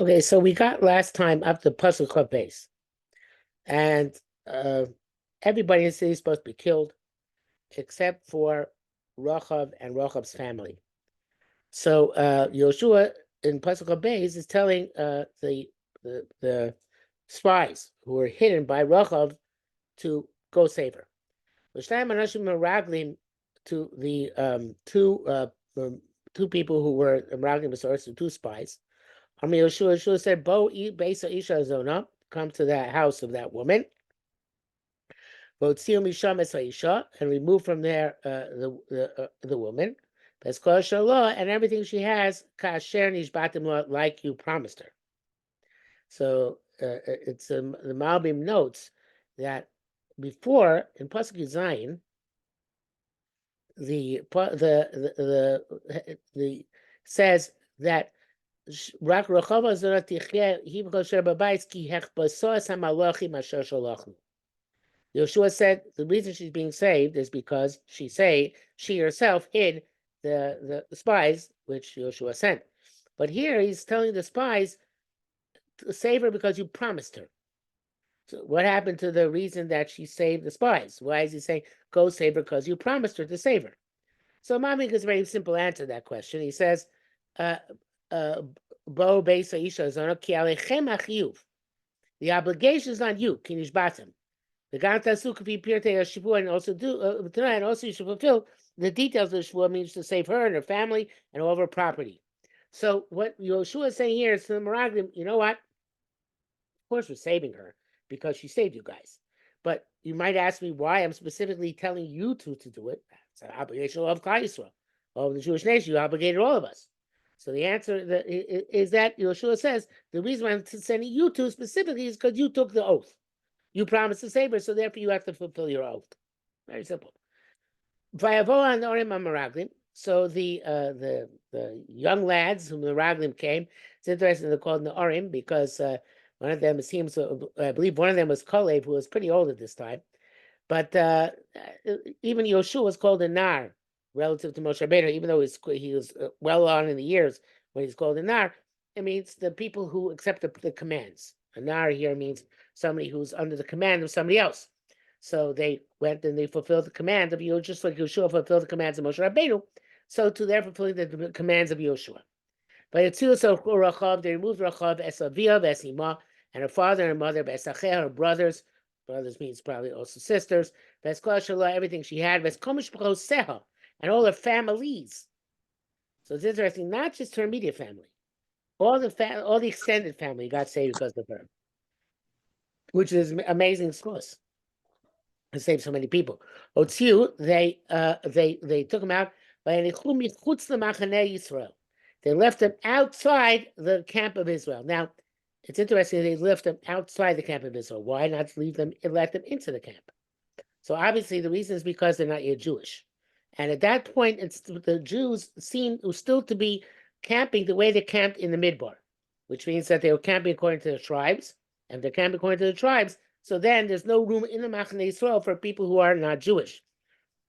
Okay, so we got last time up to Pasuk Club base, and uh, everybody in the city is supposed to be killed except for Rachav and Rachav's family. So Yoshua in Pasuk Club base is telling the spies who were hidden by Rachav to go save her. L'shnayim anashim meraglim to the two people who were meraglim b'soros, the two spies. Yoshua said, "Bo Beisa Isha Zona, come to that house of that woman. Votziu Misham Es Isha, and remove from there the woman. Beskol Shalah, and everything she has, Kasher Nishbatim, like you promised her." So it's the Malbim notes that before in Pasuk Zayin, the says that רק רחוב הזאת תחיה, היא וכאשר בבית, כי הכבשוס המלאכים אשר שלחנו. Yeshua said the reason she's being saved is because she herself hid the spies which Yeshua sent. But here he's telling the spies to save her because you promised her. So what happened to the reason that she saved the spies? Why is he saying go save her because you promised her to save her? So Mamik is a very simple answer to that question. He says, Bo Beisa Isha Zona, Ki Alechem Achiyuv. The obligation is on you, Kinish Batim. The Gantasu could be Pirte Shivua, and also tonight, and also you should fulfill the details of the Shivua means to save her and her family and all of her property. So what Yoshua is saying here is to the Meraglim, you know what? Of course we're saving her because she saved you guys. But you might ask me why I'm specifically telling you two to do it. It's an obligation of Klal Yisrael, of the Jewish nation. You obligated all of us. So the answer is that Yeshua says the reason why I'm sending you two specifically is because you took the oath. You promised to save her, so therefore you have to fulfill your oath. Very simple. So the young lads whom the Raglim came, it's interesting they're called Ne'arim because one of them seems, I believe one of them was Kalev, who was pretty old at this time. But even Yoshua was called a Nar relative to Moshe Rabbeinu, even though he was well on in the years when he's called a Nar. It means the people who accept the commands. A Nar here means somebody who's under the command of somebody else. So they went and they fulfilled the command of Yoshua, just like Yoshua fulfilled the commands of Moshe Rabbeinu. So to their fulfilling the commands of Yoshua. But it's also Rachav, they removed Rachav, Esavia, Besima, and her father and mother, Besacheh, her brothers. Brothers means probably also sisters. Beskol Shalah, everything she had, Beskomish Seha, and all her families. So it's interesting, not just her immediate family. All the extended family got saved because of her, which is amazing source. It saved so many people. Otziu, they took him out. They left him outside the camp of Israel. Now, it's interesting they left them outside the camp of Israel. Why not leave them and let them into the camp? So obviously the reason is because they're not yet Jewish. And at that point, the Jews seem still to be camping the way they camped in the Midbar, which means that they were camping according to the tribes. And they're camping according to the tribes, so then there's no room in the Machane Yisrael for people who are not Jewish.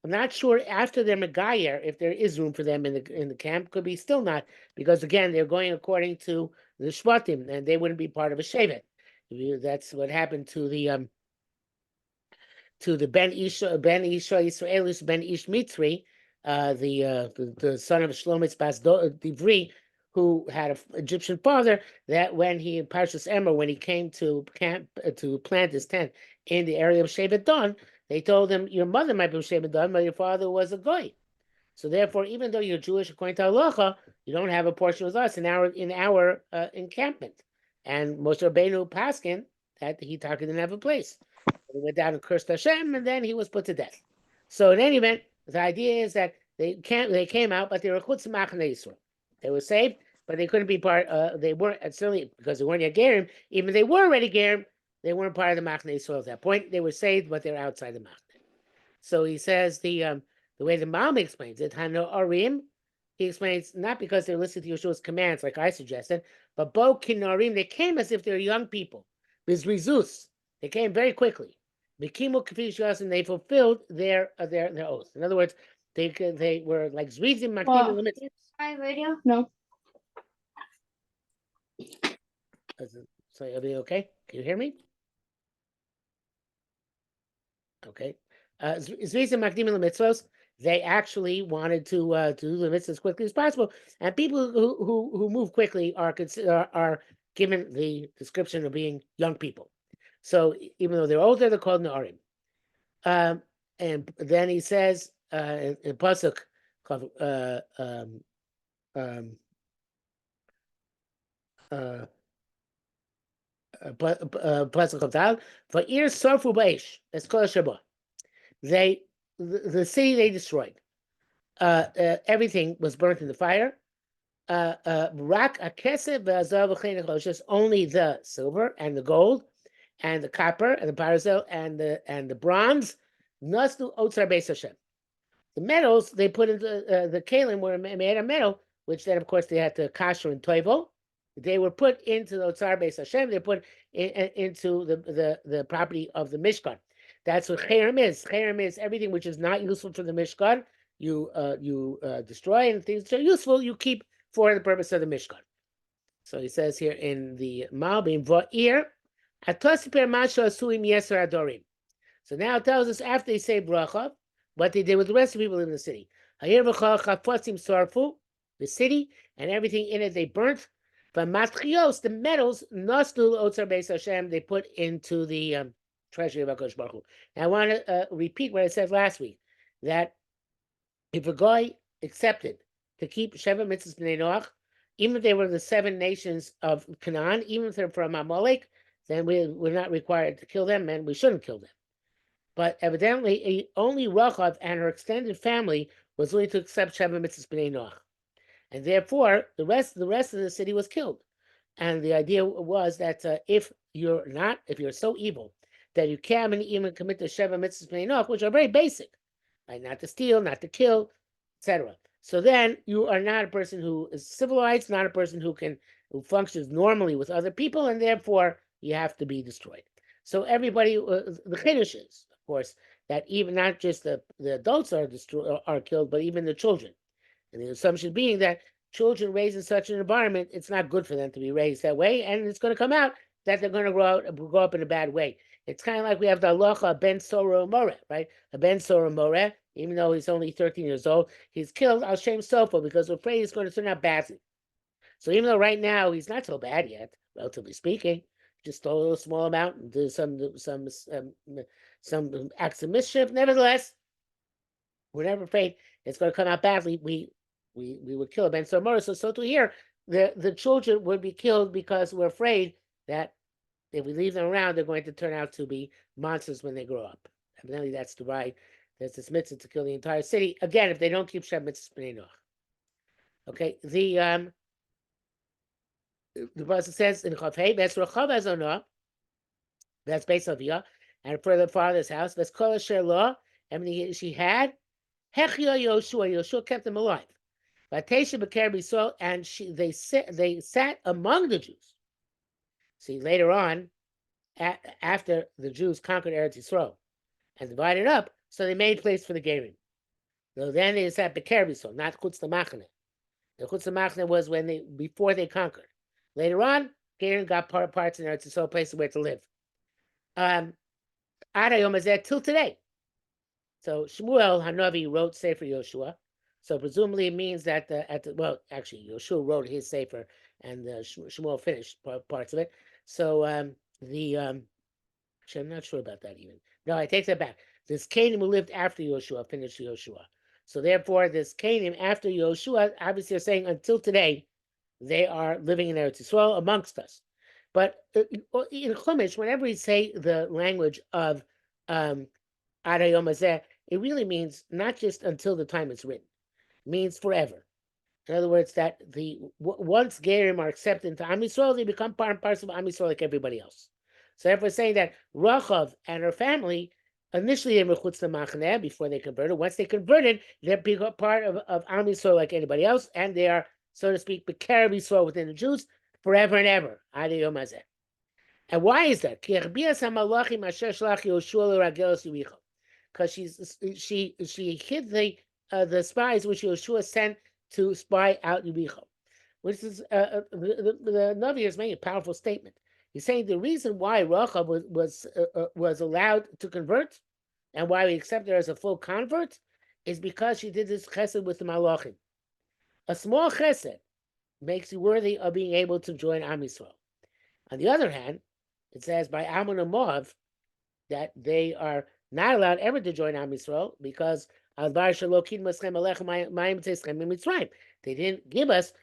I'm not sure after their Megayer if there is room for them in the camp. Could be still not, because again they're going according to the Shvatim, and they wouldn't be part of a Shevet. That's what happened to the Ben Isha Israelis Ben Ish Mitri, the son of Shlomitz Bas Divri, who had an Egyptian father. That when he Parshas Emor, when he came to camp to plant his tent in the area of Shevet Dan, they told him your mother might be Shevet Dan, but your father was a goy. So therefore, even though you're Jewish according to halacha, you don't have a portion with us in our encampment. And Moshe Rabbeinu Paskin that he didn't have a place. He went down and cursed Hashem, and then he was put to death. So in any event, the idea is that they came out, but they were chutz machane Yisrael. They were saved, but they couldn't be part. They weren't certainly because they weren't yet gerim. Even if they were already gerim, they weren't part of the machane Yisrael at that point. They were saved, but they're outside the machane. So he says the way the Malm explains it, Hano Arim, he explains not because they're listening to Yeshua's commands, like I suggested, but Bo Kinarim, they came as if they're young people. Bizrizus, they came very quickly. Mikimu Kafish, and they fulfilled their oath. In other words, they were like Zrizim Makim limited. Hi, radio? No. So everything okay? Can you hear me? Okay. Zriza Makdim mitzvos. They actually wanted to do the mitzvahs as quickly as possible, and people who move quickly are given the description of being young people. So even though they're older, they're called Na'arim. Um, and then he says in pasuk called um, uh, pasuk of Tal for ears sorfu baish. That's called Shabbat. They the city they destroyed. Everything was burnt in the fire. Rak akesef ve'azav v'chein just only the silver and the gold and the copper and the barzel and the bronze. Nasnu otzar beis Hashem. The metals they put into the kalim were made of metal, which then of course they had to kasher and toivel. They were put into the otzar beis Hashem. They put into the property of the Mishkan. That's what Cherem is. Cherem is everything which is not useful for the Mishkan. You destroy, and things that are useful you keep for the purpose of the Mishkan. So he says here in the Malbim va'ir atosiper masha asuim yeser adorim. So now it tells us after they say bracha, what they did with the rest of the people in the city. Hayir v'chal chafotzim sarfu, the city and everything in it they burnt. But matrios, the metals, nastul otzar beis Hashem, they put into the treasury of HaKadosh Baruch Hu. And I want to repeat what I said last week, that if a guy accepted to keep Sheva Mitzvahs B'nai Noach, even if they were the 7 nations of Canaan, even if they're from Amalek, then we're not required to kill them, and we shouldn't kill them. But evidently, only Rachav and her extended family was willing to accept Sheva Mitzvahs B'nai Noach, and therefore the rest of the city was killed. And the idea was that if you're so evil that you can't even commit the Sheva Mitzvahs B'nai Noach, which are very basic, right? Not to steal, not to kill, etc. So then you are not a person who is civilized, not a person who functions normally with other people, and therefore you have to be destroyed. So everybody, the chiddush is, of course, that even not just the adults are killed, but even the children. And the assumption being that children raised in such an environment, it's not good for them to be raised that way, and it's going to come out that they're going to grow up in a bad way. It's kind of like we have the halacha ben sora more, right? A ben sora more, even though he's only 13 years old, he's killed al shem sofa because we're afraid he's going to turn out badly. So even though right now he's not so bad yet, relatively speaking, just stole a little small amount and did some acts of mischief. Nevertheless, we're never afraid it's going to come out badly. We would kill Ben Sora. So to here, the children would be killed because we're afraid that if we leave them around, they're going to turn out to be monsters when they grow up. Evidently, that's the right. There's this mitzvah to kill the entire city. Again, if they don't keep Shem mitzvah B'nai Noach. Okay, the person says in Chavhei, that's Rechav Azonah, that's based on Via, and for the father's house, that's Kol Asher Law, everything she had, Hechia Yehoshua kept them alive. Vatesha B'ker B'Yisrael, and they sat among the Jews. See, later on, after the Jews conquered Eretz Yisrael and divided up, so they made place for the Gerim. So then they sat B'ker B'Yisrael, not Chutz L'Machane. The Chutz L'Machane was before they conquered. Later on, Gerim got parts in Eretz Yisrael, places where to live. Ad Hayom Hazeh, till today. So Shmuel Hanavi wrote Sefer Yehoshua. So presumably it means that actually Yehoshua wrote his Sefer, and Shmuel finished parts of it. So actually, I'm not sure about that even. No, I take that back. This Canaan who lived after Yehoshua finished Yehoshua. So therefore, this Canaan after Yehoshua, obviously, are saying until today, they are living in Eretz Yisrael amongst us. But in Chumash, whenever we say the language of Ad Hayom Hazeh, it really means not just until the time it's written. It means forever. In other words, that once Gerim are accepted into Am Yisrael, they become part and parcel of Am Yisrael like everybody else. So therefore, saying that Rachav and her family, initially they were Chutz L'Machaneh before they converted. Once they converted, they're become part of Am Yisrael like anybody else, and they are, so to speak, B'Kerev Yisrael within the Jews forever and ever. Ad Hayom Hazeh. And why is that? Because she hid the spies which Yehoshua sent to spy out Yericho. which is the Navi is making a powerful statement. He's saying the reason why Rachel was allowed to convert and why we accept her as a full convert is because she did this chesed with the Malachim. A small chesed makes you worthy of being able to join Am Yisrael. On the other hand, it says by Ammon and Moab that they are not allowed ever to join Am Yisrael because they didn't give us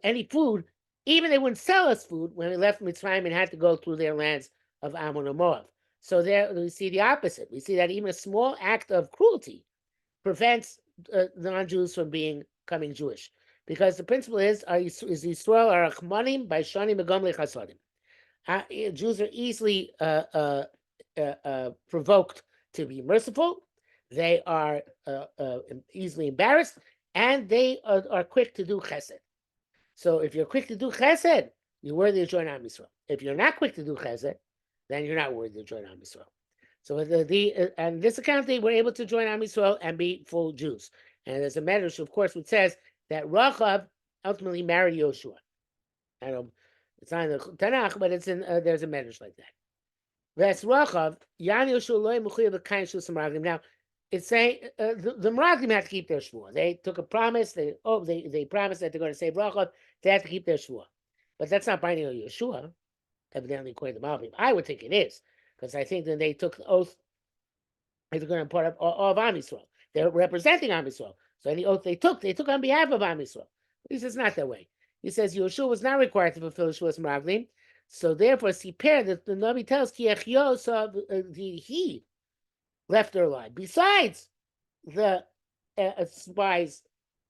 any food, even they wouldn't sell us food when we left Mitzrayim and had to go through their lands of Ammon and Moab. So there we see the opposite. We see that even a small act of cruelty prevents non-Jews from becoming Jewish. Because the principle is Yisrael are achmanim by shani megam lechasadim. Jews are easily provoked to be merciful. They are easily embarrassed, and they are quick to do chesed. So if you're quick to do chesed, you're worthy to join Am Yisrael. If you're not quick to do chesed, then you're not worthy to join Am Yisrael. So and this account they were able to join Am Yisrael and be full Jews. And there's a medrash, of course, which says that Rachav ultimately married Yehoshua. I don't. It's not in the Tanakh, but it's in there's a medrash like that. That's Rachav. Yan Yehoshua loy mechuyev l'kayin shus Meraglim. Now, it's saying the Meraglim have to keep their shvua. They took a promise. They promised that they're going to save Rachav. They have to keep their shvua. But that's not binding on Yehoshua, evidently according to the Malachim. I would think it is, because I think that they took the oath they're going to part of Am Yisrael. They're representing Am Yisrael. So any oath they took on behalf of Am Yisrael. He says not that way. He says Yehoshua was not required to fulfill Shuas Meraglim. So therefore, Siper, the Navi tells Kiechyo, so he left her alive. Besides the spies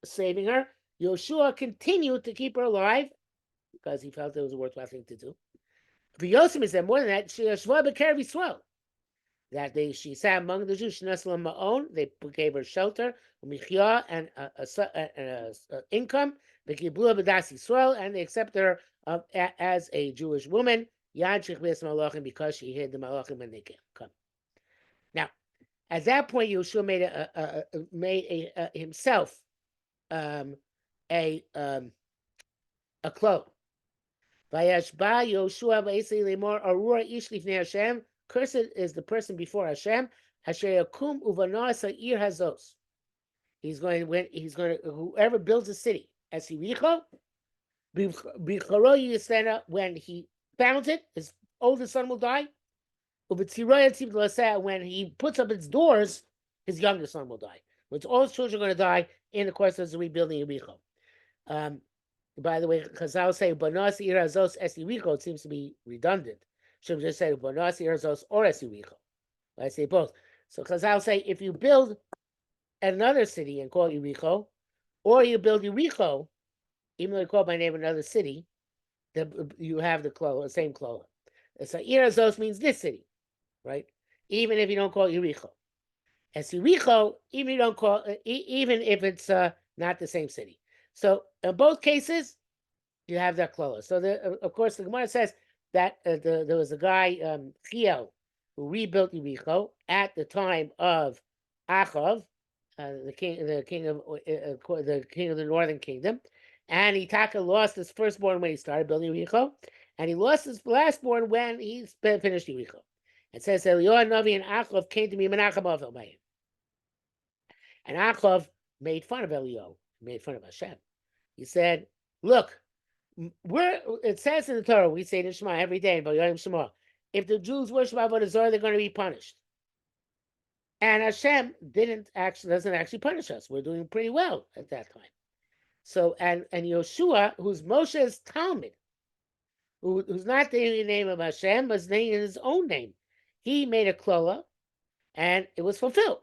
saving her, Yehoshua continued to keep her alive because he felt it was a worthwhile thing to do. V'yosim is that more than that, she Shva B'Kerev Yisrael. That she sat among the Jews, they gave her shelter, and income, and they accepted her as a Jewish woman, because she hid the malachim when they come. Now, at that point, Yehoshua made himself a cloak. Vayashba Yehoshua v'esei lemor arura ish lifnei Hashem. Cursed is the person before Hashem. Asher yakum uvanos ha'ir hazos. He's going to whoever builds a city. As Yericho, bicharo yisena, when he founds it, his oldest son will die. When he puts up its doors, his youngest son will die. Which all his children are going to die in the course of the rebuilding Yericho. By the way, Chazal say banos ir hazos es Yericho. It seems to be redundant. Should just say banos ir hazos or es Yericho. I say both. So Chazal say if you build another city and call it Yericho, or you build Yericho, even though you call it by name another city, you have the same klola. So ir hazos means this city, right? Even if you don't call it Yericho. As Yericho, even if it's not the same city. So in both cases, you have that klola. So of course the Gemara says that there was a guy Chiel who rebuilt Yericho at the time of Achav, the king of the northern kingdom, and Itaka lost his firstborn when he started building Yericho, and he lost his lastborn when he finished Yericho. It says Eliyahu Navi and Achav came to me Menachem Avil, and Achav made fun of Eliyahu, made fun of Hashem. He said, "Look, it says in the Torah, we say the Shema every day, but Yom Shema, if the Jews worship Avodah Zarah, they're going to be punished. And Hashem doesn't actually punish us. We're doing pretty well at that time. So and Yehoshua, who's Moshe's Talmud, who's not the name of Hashem, but his own name, he made a klola, and it was fulfilled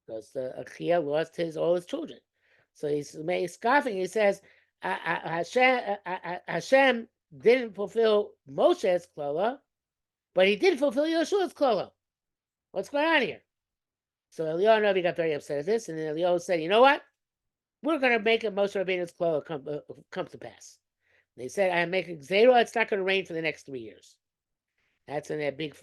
because Achia lost all his children. So he's scoffing. He says Hashem didn't fulfill Moshe's klola, but he did fulfill Yehoshua's klola. What's going on here? So Eliyahu Navi got very upset at this, and then Eliyahu said, "You know what? We're going to make a Moshe Rabbeinu's klola come to pass." They said, "I make a gzeira. It's not going to rain for the next 3 years." That's in a big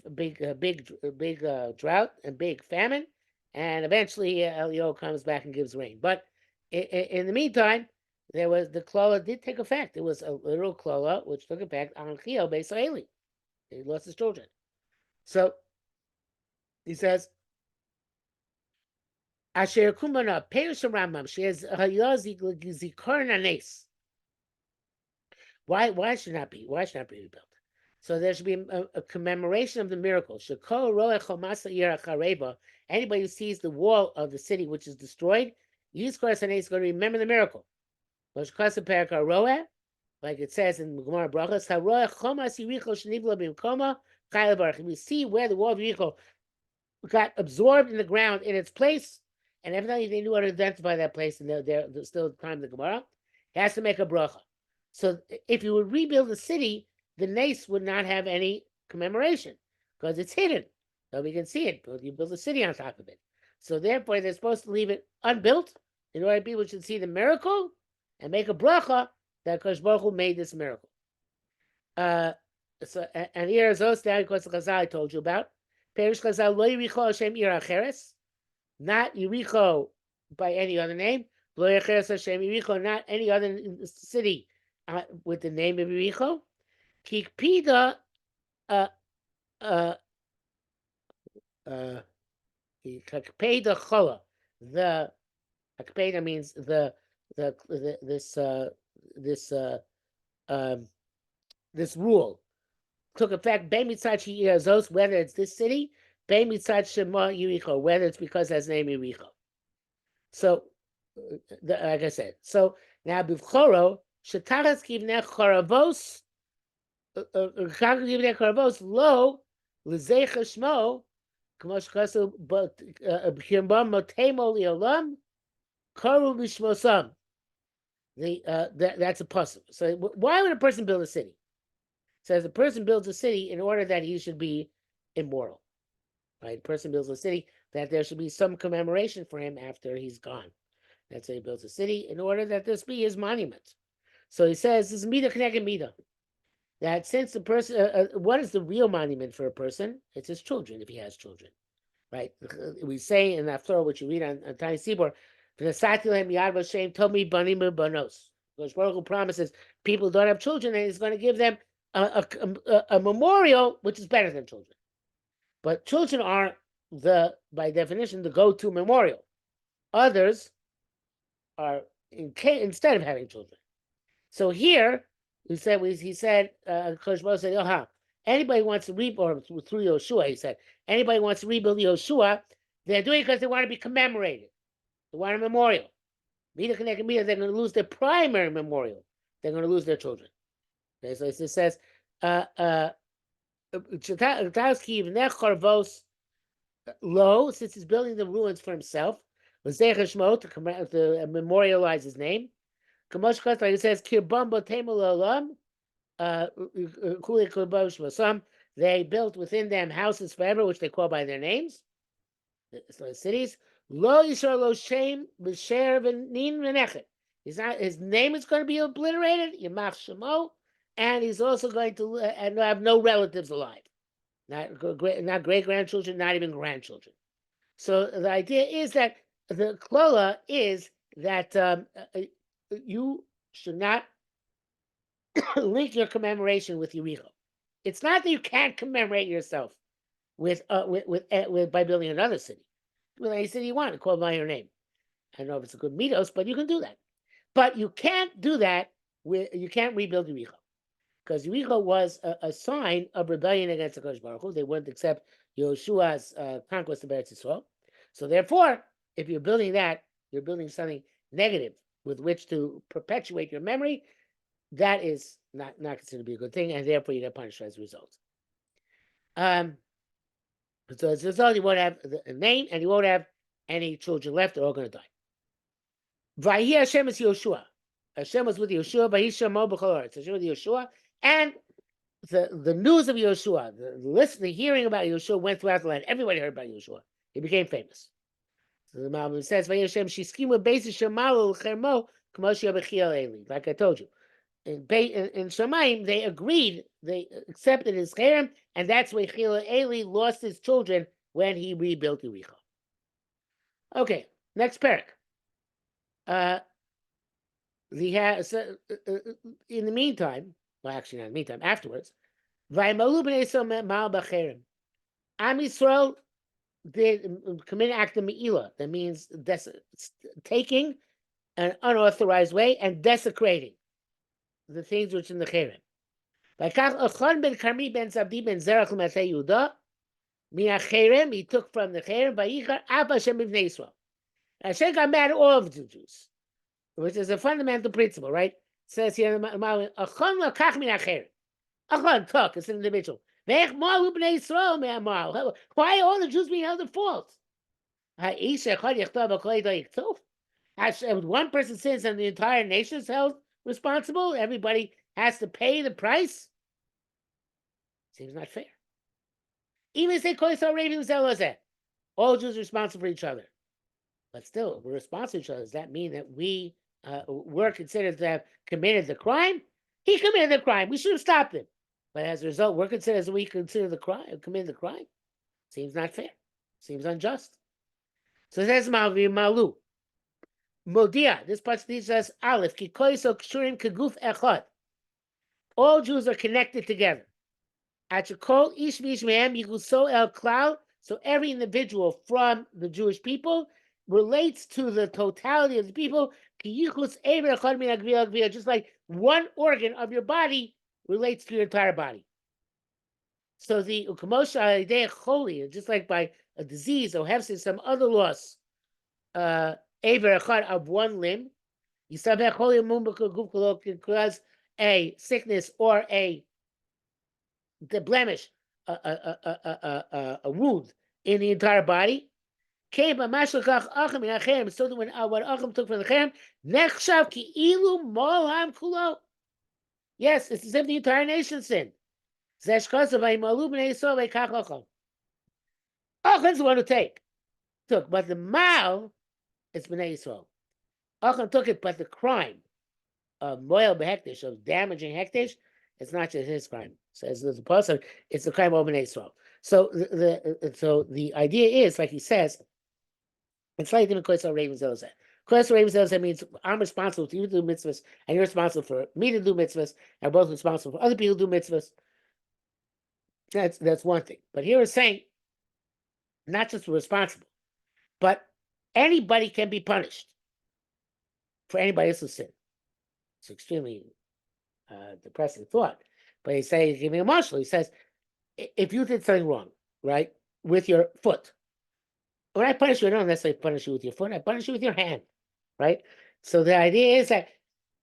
drought and big famine, and eventually Eliyahu comes back and gives rain. But in the meantime, there was the klola did take effect. There was a literal klola which took effect on Chio Beisraeli. He lost his children. So he says, Asher Kumana, Perish Rambam, she has Hayazi Zikorn Anes. Why should not be? Why should not be rebuilt? So there should be a commemoration of the miracle. Anybody who sees the wall of the city which is destroyed, is going to remember the miracle. Like it says in Gemara Brachos, we see where the wall of Yericho got absorbed in the ground in its place, and evidently they knew how to identify that place, and there's still time the Gemara. He has to make a bracha. So if you would rebuild the city, the nace would not have any commemoration because it's hidden. Nobody can see it, but you build a city on top of it. So therefore, they're supposed to leave it unbuilt in order people should see the miracle and make a bracha that Kosh Baruch Hu made this miracle. And here is those down because the Chazal I told you about. Perish Chazal lo Yericho Hashem Ir Acheres, not Yericho by any other name. Lo Acheres Hashem Yericho, not any other city with the name of Yericho. Kikpida Kikpeda Chola. The Kikpeda means this rule took effect. Whether it's this city, Shema Yericho, whether it's because that's name Yericho. So, like I said, so now Bivchoro Shetaras Kivnech Choravos Lo Lezecha Shmo Kmosh Kasu B'Chimbam Motemo Liolam Karu B'Shmosam. That's a puzzle. So why would a person build a city? It says a person builds a city in order that he should be immortal. Right? A person builds a city that there should be some commemoration for him after he's gone. That's why he builds a city in order that this be his monument. So he says this is Mida Kneged Mida. That since the person, what is the real monument for a person? It's his children, if he has children, right? We say in that Torah, which you read on Tiny Sibor, "V'nasati Yad Vashem told me banim banos." Because Baruch Hu promises people don't have children, and He's going to give them a memorial, which is better than children. But children are by definition, the go-to memorial. Others are instead of having children. So here he said, Kosh Baruch said, anybody wants to rebuild through Yehoshua. He said, anybody wants to rebuild Yehoshua, they're doing it because they want to be commemorated. They want a memorial. They're going to lose their primary memorial. They're going to lose their children. Okay, so it says, Lo, since he's building the ruins for himself, to memorialize his name. It says, they built within them houses forever, which they call by their names, the cities. Lo Yisrael lo Shem b'sher v'nin v'nechet. His name is going to be obliterated, Yamach Shemo, and he's also going to and have no relatives alive, not great grandchildren, not even grandchildren. So the idea is that the klola is that you should not link your commemoration with Yericho. It's not that you can't commemorate yourself with by building another city. Build any city you want to call by your name. I don't know if it's a good mitos, but you can do that. But you can't do that you can't rebuild Yericho. Because Yericho was a sign of rebellion against the Kosh Baruch Hu. They wouldn't accept Yehoshua's conquest of Eretz Yisrael. So therefore, if you're building that, you're building something negative with which to perpetuate your memory. That is not considered to be a good thing, and therefore you get punished as a result. So as a result, you won't have a name, and you won't have any children left. They're all going to die. Vayi Hashem is Yehoshua. Hashem was with Yehoshua. Vayi Shemo b'chol haaretz. Hashem with Yehoshua, and the news of Yehoshua, the hearing about Yehoshua went throughout the land. Everybody heard about Yehoshua. He became famous. So the Malbim says, Vayi Hashem shiskimu beis shemalu l'chermo k'mo she'abechiel Eli. Like I told you. In Shemaim, they agreed, they accepted his Cherem, and that's why Eli lost his children when he rebuilt Yericho. Okay, next parak. In the meantime, well, actually not in the meantime, afterwards, Vaymalu b'nei Yisrael ma'al b'cherem. Am Yisrael did commit an act of me'ilah. That means taking an unauthorized way and desecrating the things which in the cherem. Vayikach Achon ben Karmi ben Zabdi ben Zerach l'matei Yehuda min cherem. He took from the cherem. Vayichar Av Hashem b'nei Yisrael. Hashem got mad at all of the Jews, which is a fundamental principle, right? It says here, Achon lakach min cherem. Achon took. It's an individual. Why are all the Jews being held at fault? If one person sins and the entire nation is held responsible, everybody has to pay the price. Seems not fair. Even say all Jews are responsible for each other. But still, we're responsible for each other. Does that mean that we were considered to have committed the crime? He committed the crime. We should have stopped him. But as a result, we're considered as we consider the crime, committed the crime. Seems not fair. Seems unjust. So that's Malu. Modia, this part teaches us Aleph, Kikoiso Kshurim Kaguf Echad. All Jews are connected together. Achakol Ish Mishmehem Yiguso El Klal. So every individual from the Jewish people relates to the totality of the people. Just like one organ of your body relates to your entire body. So the Ukamosha Idea Choli, just like by a disease or hefsin, some other loss, Aver Echad of one limb, because a sickness or the blemish, a wound in the entire body, came by Mashlakach Achim in Achem, so that when what Achim took from the Cherem, Nechshav ki ilu molam kulo. Yes, it's as if the entire nation sinned. Zeshkasav Vaymalu b'nei Yisrael v'kach Achim. Achim's the one who took, but the mal, it's b'nei Yisrael. Achim took it, but the crime of moel behektish, of damaging hektish, it's not just his crime. Says the person, it's the crime of b'nei Yisrael. So the idea is, like he says, it's like the Koisel Ravens Elzeh. Koisel Ravens Elzeh means I'm responsible for you to do mitzvahs, and you're responsible for me to do mitzvahs, and we're both responsible for other people to do mitzvahs. That's one thing. But here it's saying, not just responsible, but anybody can be punished for anybody else's sin. It's extremely depressing thought. But he's saying, he's giving a marshal. He says, if you did something wrong, right, with your foot, when I punish you, I don't necessarily punish you with your foot. I punish you with your hand, right? So the idea is that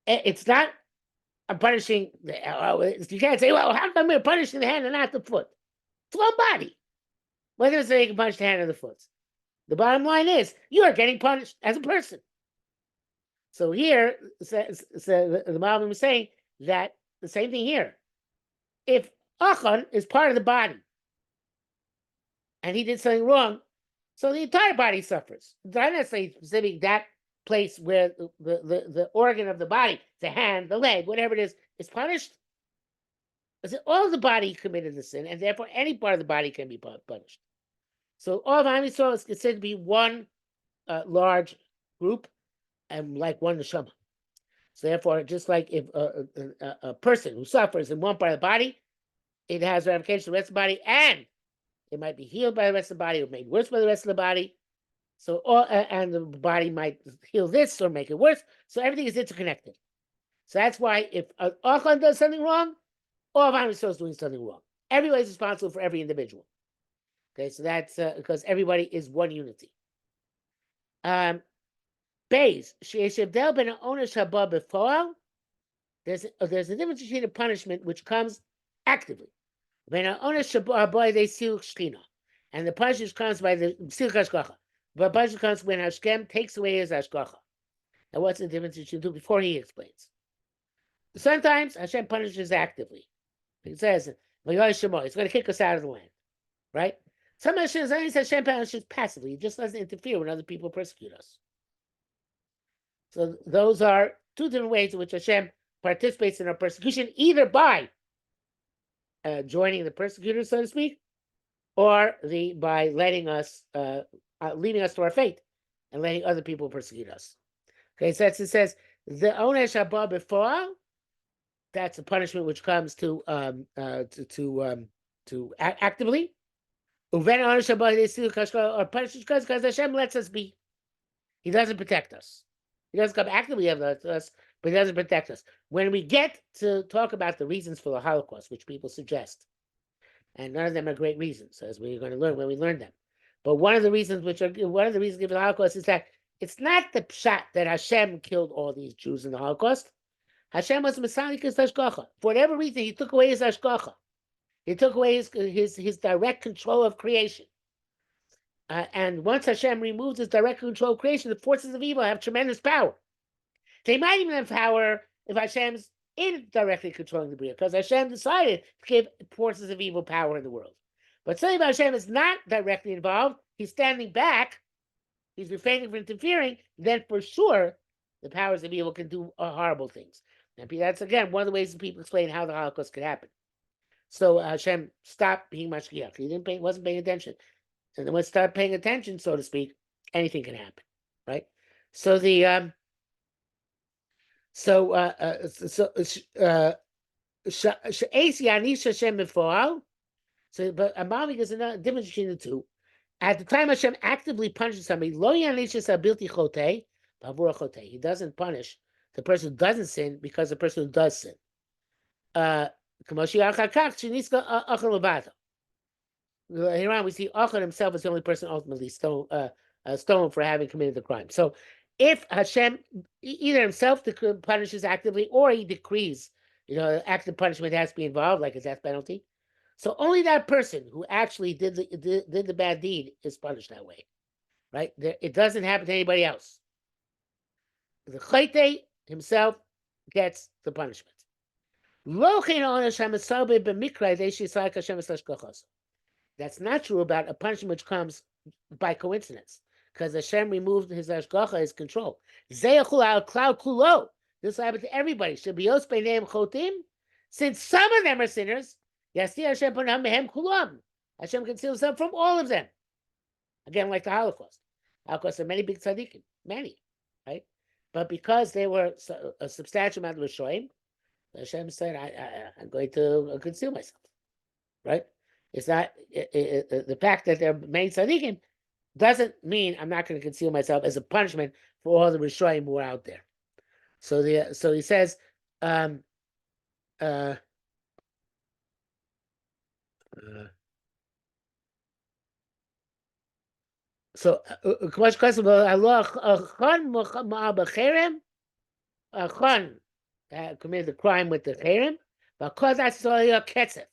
it's not I'm punishing. You can't say, well, how come you're punishing the hand and not the foot? It's one body. Whether it's they can punish the hand or the foot. The bottom line is you are getting punished as a person. So here, the Malvin was saying that the same thing here. If Achan is part of the body and he did something wrong, so the entire body suffers. Not necessarily specific that place where the organ of the body, the hand, the leg, whatever it is punished. All of the body committed the sin, and therefore any part of the body can be punished. So all of Am Yisrael is considered to be one large group, and like one neshama. So therefore, just like if a person who suffers in one part of the body, it has ramifications to the rest of the body, and it might be healed by the rest of the body, or made worse by the rest of the body. So and the body might heal this or make it worse. So everything is interconnected. So that's why if Achan does something wrong, all of Am Yisrael is doing something wrong. Everybody's responsible for every individual. Okay, so that's because everybody is one unity. Beis, she'eshevdel ben ha'onesh haba b'foal. There's a difference between a punishment which comes actively. Ben ha'onesh haba they silch shchina, and the punishment comes by the silch hashgacha. But punishment comes when Hashem takes away his hashgacha. Now, what's the difference between the two? Before he explains. Sometimes Hashem punishes actively. He says, "He's going to kick us out of the land," right? Sometimes Hashem punishes passively. He just doesn't interfere when other people persecute us. So those are two different ways in which Hashem participates in our persecution, either by joining the persecutors, so to speak, or by letting us, leaving us to our fate and letting other people persecute us. Okay, so it says, The onesh haba before, that's a punishment which comes to actively. Uven onesh haba or punishment because Hashem lets us be. He doesn't protect us. He doesn't come actively after us, but he doesn't protect us. When we get to talk about the reasons for the Holocaust, which people suggest, and none of them are great reasons, as we're going to learn when we learn them. But one of the reasons given the Holocaust is that it's not the pshat that Hashem killed all these Jews in the Holocaust. Hashem was Masalik his hashgacha. For whatever reason, he took away his hashgacha. He took away his direct control of creation. And once Hashem removes his direct control of creation, the forces of evil have tremendous power. They might even have power if Hashem's indirectly controlling the Bria, because Hashem decided to give forces of evil power in the world. But saying Hashem is not directly involved, he's standing back, he's refraining from interfering, then for sure the powers of evil can do horrible things. And that's, again, one of the ways that people explain how the Holocaust could happen. So Hashem stopped being mashgiach. He wasn't paying attention. And then when it started paying attention, so to speak, anything can happen, right? So the so but Amami is another difference between the two. At the time Hashem actively punishes somebody, lo yanishes abilti chotei, bavur chotei. He doesn't punish the person who doesn't sin because the person who does sin. Here on, we see Achad himself is the only person ultimately stolen for having committed the crime. So if Hashem either himself punishes actively or he decrees, active punishment has to be involved, like a death penalty. So only that person who actually did the bad deed is punished that way, right? It doesn't happen to anybody else. The Chayte himself gets the punishment. That's not true about a punishment which comes by coincidence, because Hashem removed his hashgacha, his control. This will happen to everybody. Since some of them are sinners, Hashem conceals himself from all of them. Again, like the Holocaust. Holocaust are many big tzaddikim, many, right? But because they were a substantial amount of Rishoyim, Hashem said, I'm going to conceal myself, right? It's not the fact that they're many tzaddikim doesn't mean I'm not going to conceal myself as a punishment for all the Rishoyim who are out there. So he says, so Achan committed the crime with the Cherem, but because that's all Ketzef.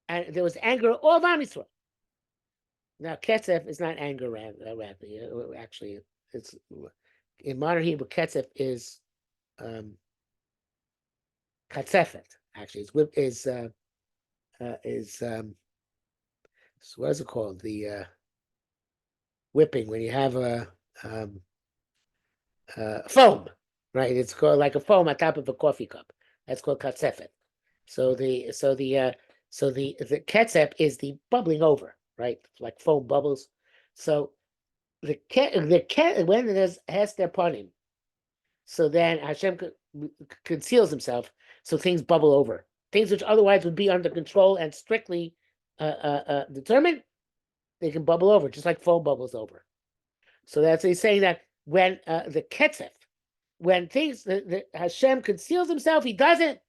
And there was anger all of Am Yisrael. Now, Ketzef is not anger, actually. It's in modern Hebrew, Ketzef is Katzefet. Actually, so what is it called? The whipping when you have a foam, right? It's called like a foam on top of a coffee cup. That's called Katzefet. So the ketzep is the bubbling over, right? Like foam bubbles. So when it has their panim, so then Hashem conceals himself, so things bubble over. Things which otherwise would be under control and strictly determined, they can bubble over, just like foam bubbles over. So that's he's saying that when the ketzef, when things Hashem conceals himself, he doesn't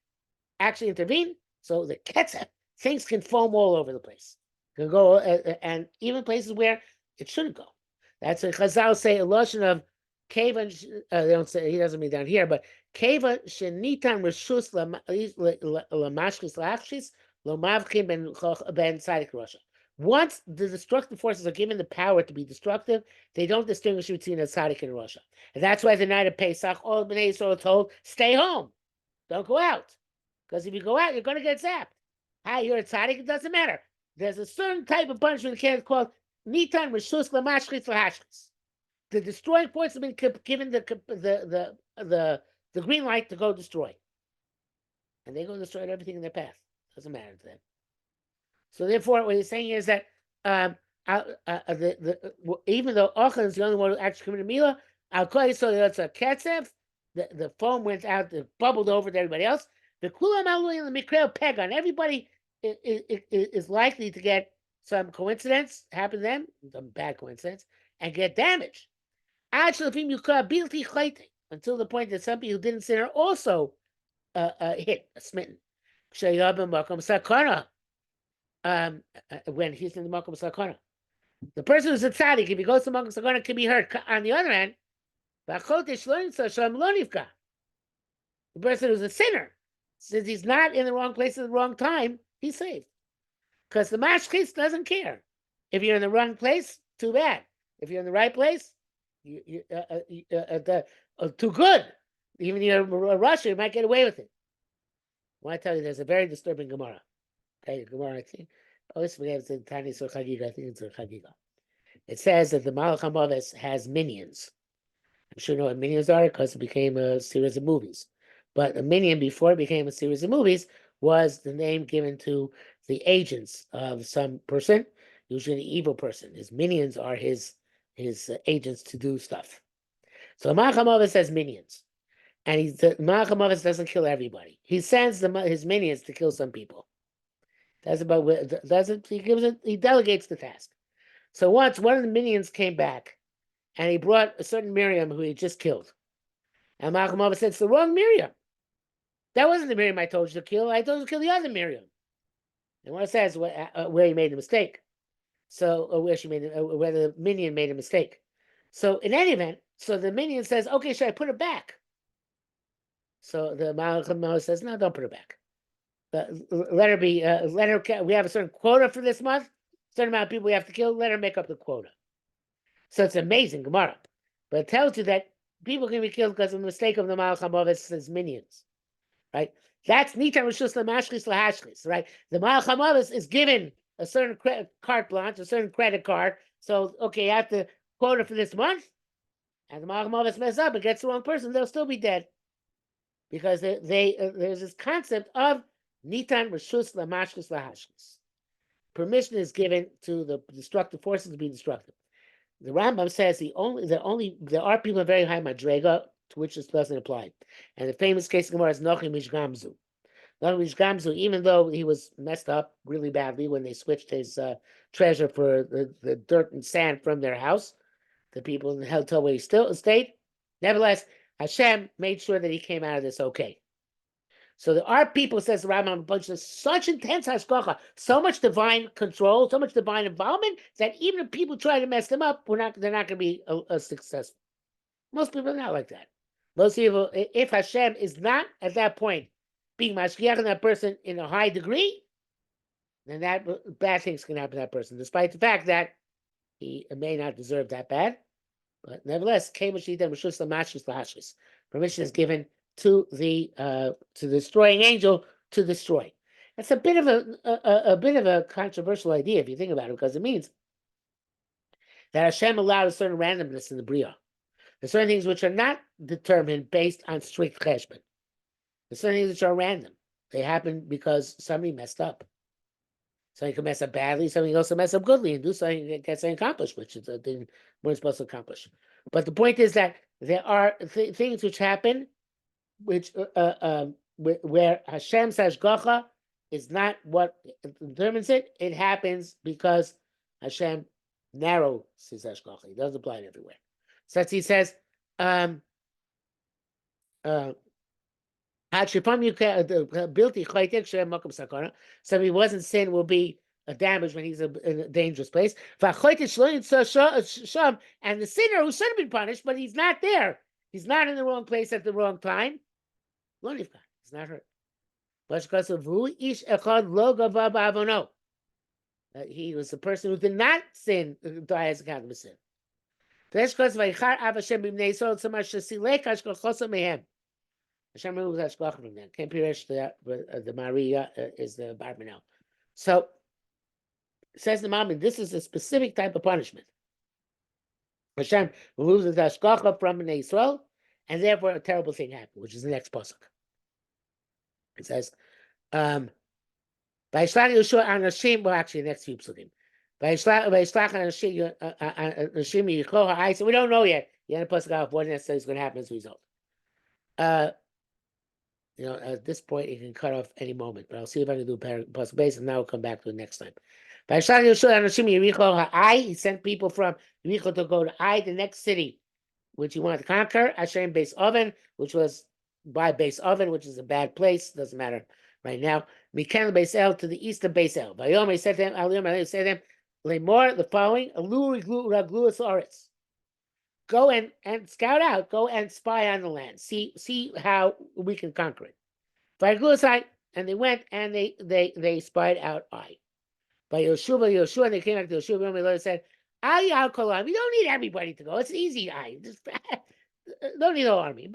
actually intervene. So the ketzef, things can foam all over the place. Can go and even places where it shouldn't go. That's what Chazal say a lotion of keva. They don't say, he doesn't mean down here, but keva shenitan reshus lamashkis lachshis lomavkim ben tzadik Russia. Once the destructive forces are given the power to be destructive, they don't distinguish between a tzaddik and Russia. And that's why the night of Pesach, all of Bnei Yisrael are told, stay home. Don't go out. Because if you go out, you're going to get zapped. Hi, you're a tzaddik, it doesn't matter. There's a certain type of punishment called nitan reshus lamashchis lahashchis. The destroying force has been given the green light to go destroy. And they go destroy everything in their path. Doesn't matter to them. So therefore, what he's saying is that even though Achan is the only one who actually committed Mila, Al Kol Yisrael Yotza Ketzef, the foam went out, it bubbled over to everybody else. The kulam aluim the mikreo pegon. Everybody is likely to get some coincidence happen to them, some bad coincidence, and get damaged. Until the point that some people who didn't sin are also hit, smitten. When he's in the Makom Sakana. The person who's a tzaddik, if he goes to Makom Sakana, can be hurt. On the other hand, the person who's a sinner, since he's not in the wrong place at the wrong time, he's saved. Because the mashchis doesn't care. If you're in the wrong place, too bad. If you're in the right place, too good. Even if you're a Russia, you might get away with it. I want to tell you, there's a very disturbing Gemara. Okay, Gemara, I think. Oh, it's in Tani Sur Chagiga. I think it's in Chagiga. It says that the Malach HaMaves has minions. I'm sure you know what minions are because it became a series of movies. But a minion, before it became a series of movies, was the name given to the agents of some person, usually an evil person. His minions are his agents to do stuff. So Malach HaMaves has minions. And Malach HaMaves doesn't kill everybody. He sends his minions to kill some people. That's about he delegates the task. So once one of the minions came back and he brought a certain Miriam who he just killed. And Malach HaMaves said, it's the wrong Miriam. That wasn't the Miriam I told you to kill. I told you to kill the other Miriam. And what it says where he made the mistake. So whether the minion made a mistake. So in any event, so the minion says, okay, should I put it back? So the Malach HaMaves says, no, don't put it back. Let her be. We have a certain quota for this month. Certain amount of people we have to kill. Let her make up the quota. So it's amazing Gemara, but it tells you that people can be killed because of the mistake of the Malach HaMaves' minions, right? That's Nitan Rishus Lamashchis Lahashchis, right? The Malach HaMaves is given a certain carte blanche, a certain credit card. So okay, you have to quota for this month, and the Malach HaMaves mess up and gets the wrong person, they'll still be dead because there's this concept of Nitan Rishus Lamashchis Lahashchis. Permission is given to the destructive forces to be destructive. The Rambam says there are people in very high madrega to which this doesn't apply. And the famous case of Gemara is Nach Mishgamzu. Nach Mishgamzu, even though he was messed up really badly when they switched his treasure for the dirt and sand from their house, the people in the hotel where he still stayed, nevertheless, Hashem made sure that he came out of this okay. So there are people, says the Rambam, a bunch of such intense hashgacha, so much divine control, so much divine involvement, that even if people try to mess them up, they're not going to be a successful. Most people are not like that. Most people, if Hashem is not at that point being mashgiach on that person in a high degree, then that bad things can happen to that person, despite the fact that he may not deserve that bad. But nevertheless, permission is given to the destroying angel to destroy. That's a bit of a controversial idea if you think about it, because it means that Hashem allowed a certain randomness in the Bria. There's certain things which are not determined based on strict cheshbon. There's certain things which are random. They happen because somebody messed up. Somebody can mess up badly, somebody can also mess up goodly and do something that gets accomplished, which is the thing we're supposed to accomplish. But the point is that there are things which happen which where Hashem's hashgacha is not what determines it. It happens because Hashem narrows his hashgacha. He doesn't apply it everywhere. So he says, so he wasn't sin will be a damage when he's in a dangerous place. And the sinner who should have been punished, but he's not there. He's not in the wrong place at the wrong time. He's not hurt. He was the person who did not sin, die as a kind of a sin. Hashem removes hashgacha from them. Can't be reached that, but the Maria is the Barmanel. So says the Mammon, this is a specific type of punishment. Hashem removes the hashgacha from Bnei Yisrael, and therefore a terrible thing happened, which is the next pasuk. It says, Vayishlach Yehoshua Anashim, well, actually, the next few psukim. Vayishlach Anashim Yikoha. I said, we don't know yet. The end of pasuk out what necessarily is going to happen as a result. At this point, it can cut off any moment, but I'll see if I can do plus base, and now we'll come back to it next time. He sent people from Yericho to go to Ai, the next city, which he wanted to conquer, Hashem base oven, which was by base oven, which is a bad place, doesn't matter right now. Mikan base El to the east of base El. Vayom, he said to them, Lemor, the following, go and scout out, go and spy on the land, see how we can conquer it. And they went and they spied out Ai. By Yehoshua, and they came back to Yehoshua, and said, we don't need everybody to go. It's easy, Ai. Just don't need no army.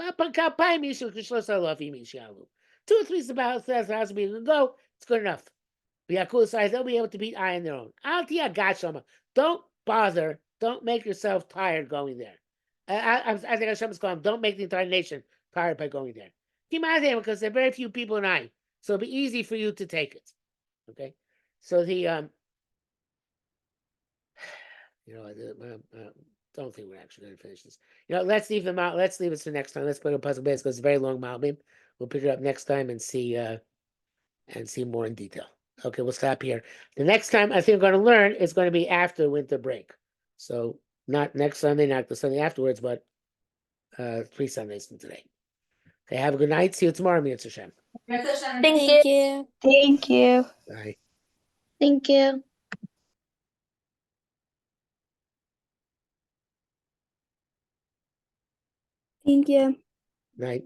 2 or 3 about thousand people can go. It's good enough. They'll be able to beat Ai on their own. Don't bother. Don't make yourself tired going there. I think Hashem is calling. Don't make the entire nation tired by going there. Because there are very few people in Ai, so it'll be easy for you to take it. Okay, so the don't think we're actually going to finish this. Let's leave them out. Let's leave it to next time. Let's put a puzzle base because it's very long, Malbim. We'll pick it up next time and see more in detail. Okay, we'll stop here. The next time I think we're going to learn is going to be after winter break. So not next Sunday, not the Sunday afterwards, but 3 Sundays from today. Okay, have a good night. See you tomorrow, Mitzvah Hashem. Thank you. Thank you. Bye. Thank you. Thank you. Night.